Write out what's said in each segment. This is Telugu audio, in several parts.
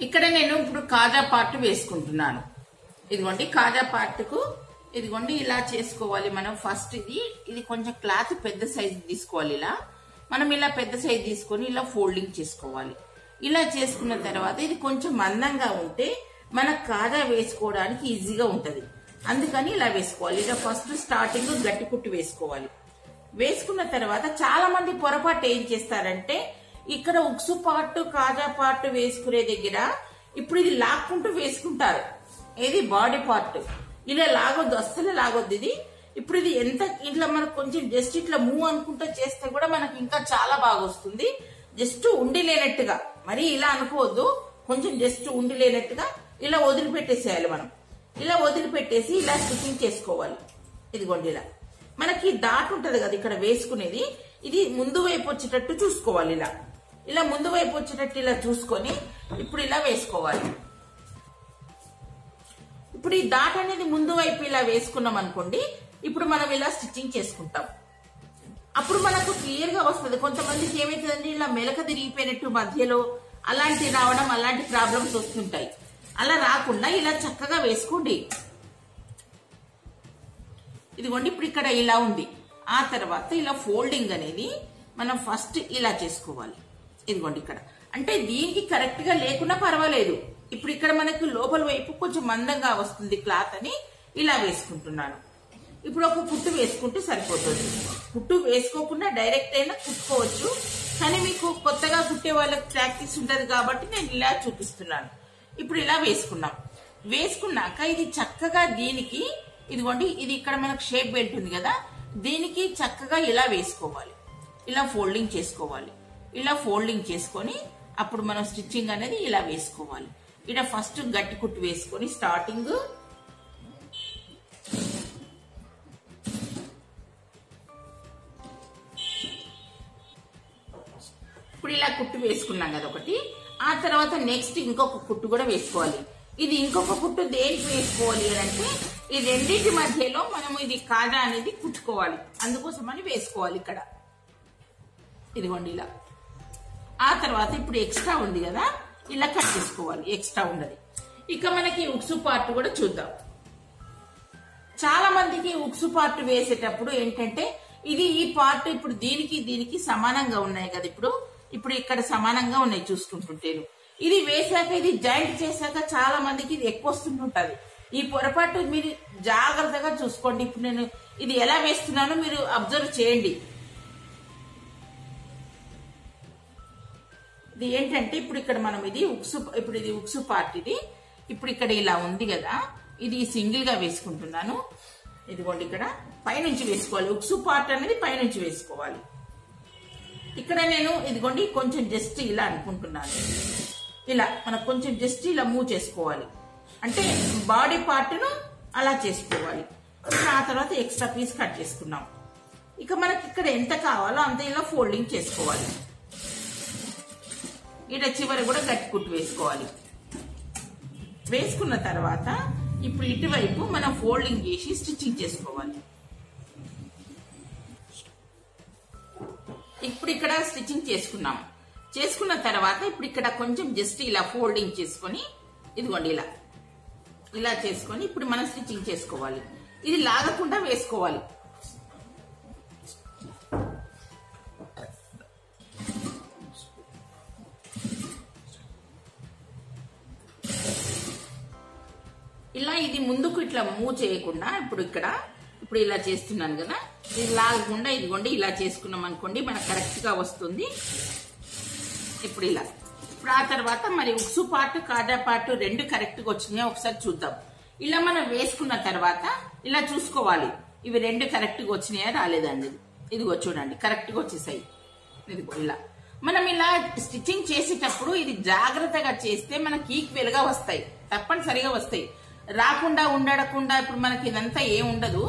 ఇక్కడ నేను ఇప్పుడు కాజా పార్ట్ వేసుకుంటున్నాను. ఇదిగోండి కాజా పార్ట్కు ఇదిగోండి ఇలా చేసుకోవాలి మనం. ఫస్ట్ ఇది కొంచెం క్లాత్ పెద్ద సైజు తీసుకోవాలి. ఇలా మనం ఇలా పెద్ద సైజు తీసుకొని ఇలా ఫోల్డింగ్ చేసుకోవాలి. ఇలా చేసుకున్న తర్వాత ఇది కొంచెం మందంగా ఉంటే మనకు కాజా వేసుకోవడానికి ఈజీగా ఉంటది. అందుకని ఇలా వేసుకోవాలి. ఇలా ఫస్ట్ స్టార్టింగ్ గట్టి కుట్టు వేసుకోవాలి. వేసుకున్న తర్వాత చాలా మంది పొరపాటు ఏం చేస్తారంటే ఇక్కడ ఉక్సు పార్ట్ కాజా పార్ట్ వేసుకునే దగ్గర ఇప్పుడు ఇది లాక్కుంటూ వేసుకుంటారు. ఇది బాడీ పార్ట్ ఇలా లాగొద్దు, అస్సలు లాగొద్దు. ఇది ఇప్పుడు ఇది ఎంత ఇట్లా మనకు కొంచెం జస్ట్ ఇట్లా మూవ్ అనుకుంటూ చేస్తే కూడా మనకి ఇంకా చాలా బాగా వస్తుంది. జస్ట్ ఉండి లేనట్టుగా, మరి ఇలా అనుకోవద్దు, కొంచెం జస్ట్ ఉండి లేనట్టుగా ఇలా వదిలిపెట్టేసేయాలి. మనం ఇలా వదిలిపెట్టేసి ఇలా స్టిచ్చింగ్ చేసుకోవాలి. ఇదిగోండి ఇలా మనకి డాట్ ఉంటది కదా ఇక్కడ వేసుకునేది, ఇది ముందు వైపు వచ్చేటట్టు చూసుకోవాలి. ఇలా ఇలా ముందు వైపు వచ్చేటట్టు ఇలా చూసుకొని ఇప్పుడు ఇలా వేసుకోవాలి. ఇప్పుడు ఈ డాట్ అనేది ముందు వైపు ఇలా వేసుకున్నాం అనుకోండి, ఇప్పుడు మనం ఇలా స్టిచ్చింగ్ చేసుకుంటాం. అప్పుడు మనకు క్లియర్ గా వస్తుంది. కొంతమందికి ఏమైతుందండి ఇలా మెలక తిరిగిపోయినట్టు మధ్యలో అలాంటి రావడం, అలాంటి ప్రాబ్లమ్స్ వస్తుంటాయి. అలా రాకుండా ఇలా చక్కగా వేసుకోండి. ఇదిగోండి ఇప్పుడు ఇక్కడ ఇలా ఉంది. ఆ తర్వాత ఇలా ఫోల్డింగ్ అనేది మనం ఫస్ట్ ఇలా చేసుకోవాలి. ఇదిగోండి ఇక్కడ అంటే దీనికి కరెక్ట్ గా లేకున్నా పర్వాలేదు. ఇప్పుడు ఇక్కడ మనకు లోపల వైపు కొంచెం మందంగా వస్తుంది క్లాత్ అని ఇలా వేసుకుంటున్నాను. ఇప్పుడు ఒక కుట్టు వేసుకుంటే సరిపోతుంది. కుట్టు వేసుకోకుండా డైరెక్ట్ అయినా కుట్టుకోవచ్చు, కానీ మీకు కొత్తగా కుట్టే వాళ్ళకి ప్రాక్టీస్ ఉంటది కాబట్టి నేను ఇలా చూపిస్తున్నాను. ఇప్పుడు ఇలా వేసుకున్నాం. వేసుకున్నాక ఇది చక్కగా దీనికి ఇదిగోండి ఇది ఇక్కడ మనకు షేప్ బెల్ట్ ఉంది కదా, దీనికి చక్కగా ఇలా వేసుకోవాలి. ఇలా ఫోల్డింగ్ చేసుకోవాలి. ఇలా ఫోల్డింగ్ చేసుకొని అప్పుడు మనం స్టిచ్చింగ్ అనేది ఇలా వేసుకోవాలి. ఇలా ఫస్ట్ గట్టి కుట్టు వేసుకొని స్టార్టింగ్ ఇప్పుడు ఇలా కుట్టు వేసుకున్నాం కదా ఒకటి. ఆ తర్వాత నెక్స్ట్ ఇంకొక కుట్టు కూడా వేసుకోవాలి. ఇది ఇంకొక కుట్టు దేనికి వేసుకోవాలి అంటే ఈ రెండింటి మధ్యలో మనం ఇది కాజా అనేది కుట్టుకోవాలి, అందుకోసమని వేసుకోవాలి ఇక్కడ. ఇదిగోండి ఇలా. ఆ తర్వాత ఇప్పుడు ఎక్స్ట్రా ఉంది కదా ఇలా కట్ చేసుకోవాలి, ఎక్స్ట్రా ఉన్నది. ఇక మనకి ఉక్సు పార్ట్ కూడా చూద్దాం. చాలా మందికి ఉక్సు పార్ట్ వేసేటప్పుడు ఏంటంటే ఇది ఈ పార్ట్ ఇప్పుడు దీనికి సమానంగా ఉన్నాయి కదా, ఇప్పుడు ఇక్కడ సమానంగా ఉన్నాయి చూసుకుంటుంటేను. ఇది వేసాక ఇది జాయింట్ చేశాక చాలా మందికి ఇది ఎక్కువ వస్తుంటుంటది. ఈ పొరపాటు మీరు జాగ్రత్తగా చూసుకోండి. ఇప్పుడు నేను ఇది ఎలా వేస్తున్నానో మీరు అబ్జర్వ్ చేయండి. ఇది ఏంటంటే ఇప్పుడు ఇక్కడ మనం ఇది ఉక్సు పార్ట్ ఇది ఇప్పుడు ఇక్కడ ఇలా ఉంది కదా, ఇది సింగిల్ గా వేసుకుంటున్నాను. ఇదిగోండి ఇక్కడ పైనుంచి వేసుకోవాలి. ఉక్సు పార్ట్ అనేది పైనుంచి వేసుకోవాలి. ఇక్కడ నేను ఇదిగోండి కొంచెం జస్ట్ ఇలా అనుకుంటున్నాను. ఇలా మనకు కొంచెం జస్ట్ ఇలా మూవ్ చేసుకోవాలి, అంటే బాడీ పార్ట్ ను అలా చేసుకోవాలి. ఆ తర్వాత ఎక్స్ట్రా పీస్ కట్ చేసుకున్నాం. ఇక మనకి ఇక్కడ ఎంత కావాలో అంత ఇలా ఫోల్డింగ్ చేసుకోవాలి. ఇట చివరి కూడా గట్టి కుట్టు వేసుకోవాలి. వేసుకున్న తర్వాత ఇప్పుడు ఇటువైపు మనం ఫోల్డింగ్ చేసి స్టిచ్చింగ్ చేసుకోవాలి. ఇప్పుడు ఇక్కడ స్టిచ్చింగ్ చేసుకున్న తర్వాత ఇప్పుడు ఇక్కడ కొంచెం జస్ట్ ఇలా ఫోల్డింగ్ చేసుకొని ఇదిగోండి ఇలా చేసుకొని ఇప్పుడు మనం స్టిచ్చింగ్ చేసుకోవాలి. ఇది లాగకుండా వేసుకోవాలి. ఇలా ఇది ముందుకు ఇట్లా మూవ్ చేయకుండా ఇప్పుడు ఇలా చేస్తున్నాను కదా, ఇది లాగకుండా ఇదిగోండి ఇలా చేసుకున్నాం అనుకోండి మనకు కరెక్ట్ గా వస్తుంది. ఇప్పుడు ఆ తర్వాత మరి ఉక్సు పార్ట్ కాజా పార్ట్ రెండు కరెక్ట్ గా వచ్చినాయో ఒకసారి చూద్దాం. ఇలా మనం వేసుకున్న తర్వాత ఇలా చూసుకోవాలి ఇవి రెండు కరెక్ట్ గా వచ్చినాయా రాలేదండి. ఇదిగో చూడండి కరెక్ట్ గా వచ్చేసాయి. ఇదిగో ఇలా మనం ఇలా స్టిచ్చింగ్ చేసేటప్పుడు ఇది జాగ్రత్తగా చేస్తే మనకి ఈక్వల్ గా వస్తాయి, తప్పనిసరిగా వస్తాయి. రాకుండా ఉండకుండా ఇప్పుడు మనకి ఇదంతా ఏం ఉండదు.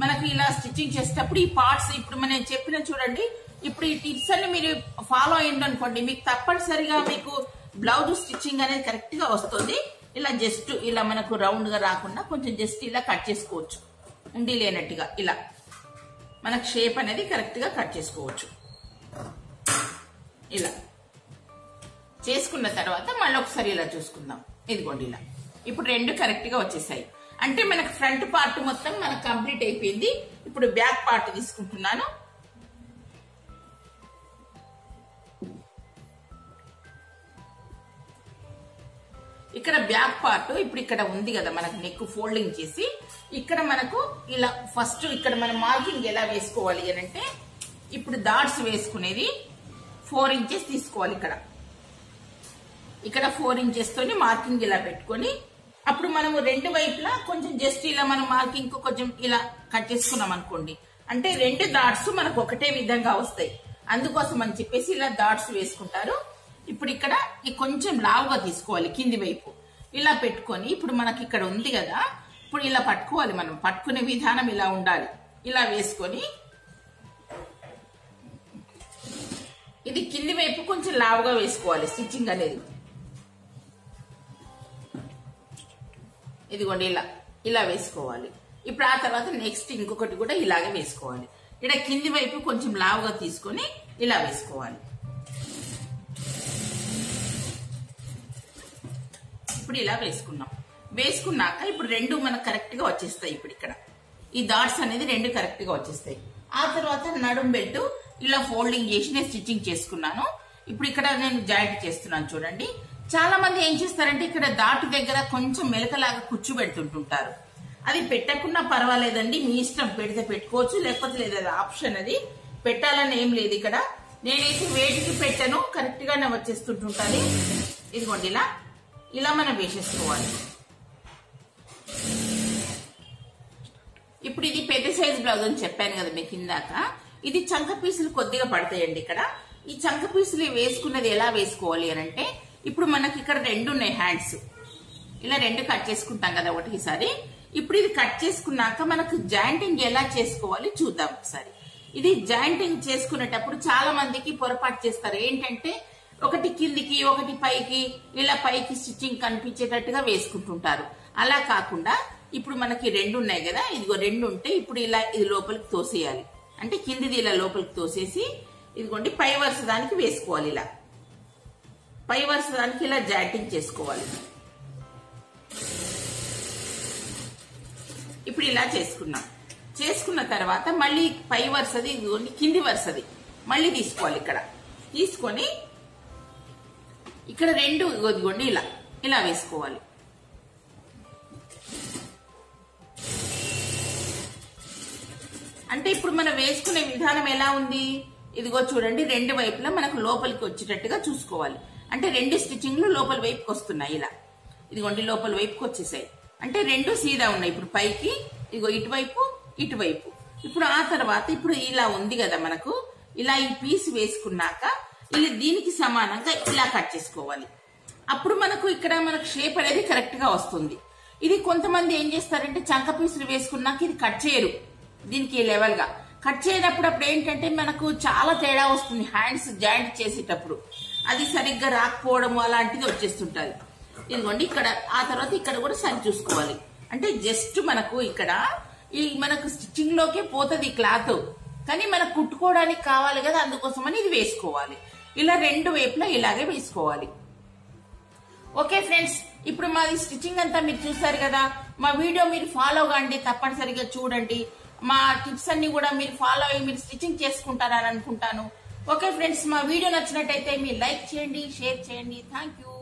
మనకి ఇలా స్టిచ్చింగ్ చేసేటప్పుడు ఈ పార్ట్స్ ఇప్పుడు మనం చెప్పిన చూడండి, ఇప్పుడు ఈ టిప్స్ అన్ని మీరు ఫాలో అయ్యింది అనుకోండి, మీకు తప్పనిసరిగా మీకు బ్లౌజ్ స్టిచ్చింగ్ అనేది కరెక్ట్ గా వస్తుంది. ఇలా జస్ట్ ఇలా మనకు రౌండ్ గా రాకుండా కొంచెం జస్ట్ ఇలా కట్ చేసుకోవచ్చు, ఉండి లేనట్టుగా ఇలా మనకు షేప్ అనేది కరెక్ట్ గా కట్ చేసుకోవచ్చు. ఇలా చేసుకున్న తర్వాత మళ్ళీ ఒకసారి ఇలా చూసుకుందాం. ఇదిగోండి ఇలా ఇప్పుడు రెండు కరెక్ట్ గా వచ్చేసాయి. అంటే మనకు ఫ్రంట్ పార్ట్ మొత్తం మనకు కంప్లీట్ అయిపోయింది. ఇప్పుడు బ్యాక్ పార్ట్ తీసుకుంటున్నాను. ఇక్కడ బ్యాక్ పార్ట్ ఇప్పుడు ఇక్కడ ఉంది కదా మనకు నెక్ ఫోల్డింగ్ చేసి ఇక్కడ మనకు ఇలా ఫస్ట్ ఇక్కడ మనం మార్కింగ్ ఎలా వేసుకోవాలి అని అంటే ఇప్పుడు డాట్స్ వేసుకునేది 4 ఇంచెస్ తీసుకోవాలి. ఇక్కడ 4 ఇంచెస్ తోని మార్కింగ్ ఇలా పెట్టుకొని అప్పుడు మనము రెండు వైపులా కొంచెం జస్ట్ ఇలా మనం మార్కింగ్ కొంచెం ఇలా కట్ చేసుకున్నాం అనుకోండి, అంటే రెండు డాట్స్ మనకు ఒకటే విధంగా వస్తాయి. అందుకోసం అని చెప్పేసి ఇలా డాట్స్ వేసుకుంటారు. ఇప్పుడు ఇక్కడ కొంచెం లావుగా తీసుకోవాలి కింది వైపు ఇలా పెట్టుకొని ఇప్పుడు మనకి ఇక్కడ ఉంది కదా, ఇప్పుడు ఇలా పట్టుకోవాలి. మనం పట్టుకునే విధానం ఇలా ఉండాలి. ఇలా వేసుకొని ఇది కింది వైపు కొంచెం లావుగా వేసుకోవాలి స్టిచ్చింగ్ అనేది. ఇదిగోండి ఇలా వేసుకోవాలి. ఇప్పుడు ఆ తర్వాత నెక్స్ట్ ఇంకొకటి కూడా ఇలాగే వేసుకోవాలి. ఇక్కడ కింది వైపు కొంచెం లావుగా తీసుకొని ఇలా వేసుకోవాలి. ఇప్పుడు ఇలా వేసుకున్నాక ఇప్పుడు రెండు మనకు కరెక్ట్ గా వచ్చేస్తాయి. ఇప్పుడు ఇక్కడ ఈ డాట్స్ అనేది రెండు కరెక్ట్ గా వచ్చేస్తాయి. ఆ తర్వాత నడుం బెల్ట్ ఇలా ఫోల్డింగ్ చేసి నేను స్టిచ్చింగ్ చేసుకున్నాను. ఇప్పుడు ఇక్కడ నేను జాయింట్ చేస్తున్నాను చూడండి. చాలా మంది ఏం చేస్తారంటే ఇక్కడ డాట్ దగ్గర కొంచెం మెలకలాగా కుచ్చు పెడుతుంటుంటారు. అది పెట్టకున్నా పర్వాలేదండి, మీ ఇష్టం, పెడితే పెట్టుకోవచ్చు లేకపోతే లేదు, అది ఆప్షన్. అది పెట్టాలని ఏం లేదు. ఇక్కడ నేనైతే వేటికి పెట్టను, కరెక్ట్ గానే వచ్చేస్తుంటుంటాను. ఇదిగోండి ఇలా మనం వేసేసుకోవాలి. ఇప్పుడు ఇది పెద్ద సైజ్ బ్లౌజ్ అని చెప్పాను కదా మీకు ఇందాక. ఇది చంక పీసులు కొద్దిగా పడతాయండి. ఇక్కడ ఈ చంక పీసులు వేసుకున్నది ఎలా వేసుకోవాలి అని అంటే ఇప్పుడు మనకి ఇక్కడ రెండు ఉన్నాయి హ్యాండ్స్, ఇలా రెండు కట్ చేసుకుంటాం కదా ఒకటిసారి. ఇప్పుడు ఇది కట్ చేసుకున్నాక మనకు జాయింటింగ్ ఎలా చేసుకోవాలి చూద్దాం ఒకసారి. ఇది జాయింటింగ్ చేసుకునేటప్పుడు చాలా మందికి పొరపాటు చేస్తారు. ఏంటంటే ఒకటి కిందికి ఒకటి పైకి, ఇలా పైకి స్టిచ్చింగ్ కనిపించేటట్టుగా వేసుకుంటుంటారు. అలా కాకుండా ఇప్పుడు మనకి రెండు ఉన్నాయి కదా, ఇదిగో రెండు ఉంటే ఇప్పుడు ఇలా ఇది లోపలికి తోసేయాలి. అంటే కిందిది ఇలా లోపలికి తోసేసి ఇదిగోండి పై వరుస దానికి వేసుకోవాలి. ఇలా పై వరుస దానికి ఇలా జాయింటింగ్ చేసుకోవాలి. ఇప్పుడు ఇలా చేసుకున్న తర్వాత మళ్ళీ పై వరుసది ఇదిగోండి కింది వరుసది మళ్ళీ తీసుకోవాలి. ఇక్కడ తీసుకొని ఇక్కడ రెండు ఇదిగోండి ఇలా వేసుకోవాలి. అంటే ఇప్పుడు మనం వేసుకునే విధానం ఎలా ఉంది, ఇదిగో చూడండి రెండు వైపులా మనకు లోపలికి వచ్చేటట్టుగా చూసుకోవాలి. అంటే రెండు స్టిచ్చింగ్లు లోపల వైపుకి వస్తున్నాయి. ఇలా ఇదిగోండి లోపల వైపుకి వచ్చేసాయి. అంటే రెండు సీదా ఉన్నాయి. ఇప్పుడు పైకి ఇదిగో ఇటువైపు. ఇప్పుడు ఆ తర్వాత ఇప్పుడు ఇలా ఉంది కదా మనకు, ఇలా ఈ పీస్ వేసుకున్నాక ఇలా దీనికి సమానంగా ఇలా కట్ చేసుకోవాలి. అప్పుడు మనకు ఇక్కడ మనకు షేప్ అనేది కరెక్ట్ గా వస్తుంది. ఇది కొంతమంది ఏం చేస్తారంటే చంక పీసులు వేసుకున్నాక ఇది కట్ చేయరు, దీనికి లెవెల్ గా కట్ చేయనప్పుడు అప్పుడు ఏంటంటే మనకు చాలా తేడా వస్తుంది. హ్యాండ్స్ జాయింట్ చేసేటప్పుడు అది సరిగ్గా రాకపోవడం అలాంటిది వచ్చేస్తుంటది. ఇదిగోండి ఇక్కడ ఆ తర్వాత ఇక్కడ కూడా సరి చూసుకోవాలి. అంటే జస్ట్ మనకు ఇక్కడ ఈ మనకు స్టిచ్చింగ్ లోకే పోతుంది క్లాత్, కానీ మనకు కుట్టుకోవడానికి కావాలి కదా, అందుకోసమని ఇది వేసుకోవాలి. ఇలా రెండు వైపులా ఇలాగే వేసుకోవాలి. ఓకే ఫ్రెండ్స్, ఇప్పుడు మాది స్టిచ్చింగ్ అంతా మీరు చూసారు కదా. మా వీడియో మీరు ఫాలో కాండి, తప్పనిసరిగా చూడండి. మా టిప్స్ అన్ని కూడా మీరు ఫాలో అయ్యి మీరు స్టిచ్చింగ్ చేసుకుంటారని అనుకుంటాను. ఓకే ఫ్రెండ్స్, మా వీడియో నచ్చినట్టయితే మీరు లైక్ చేయండి, షేర్ చేయండి. Thank you.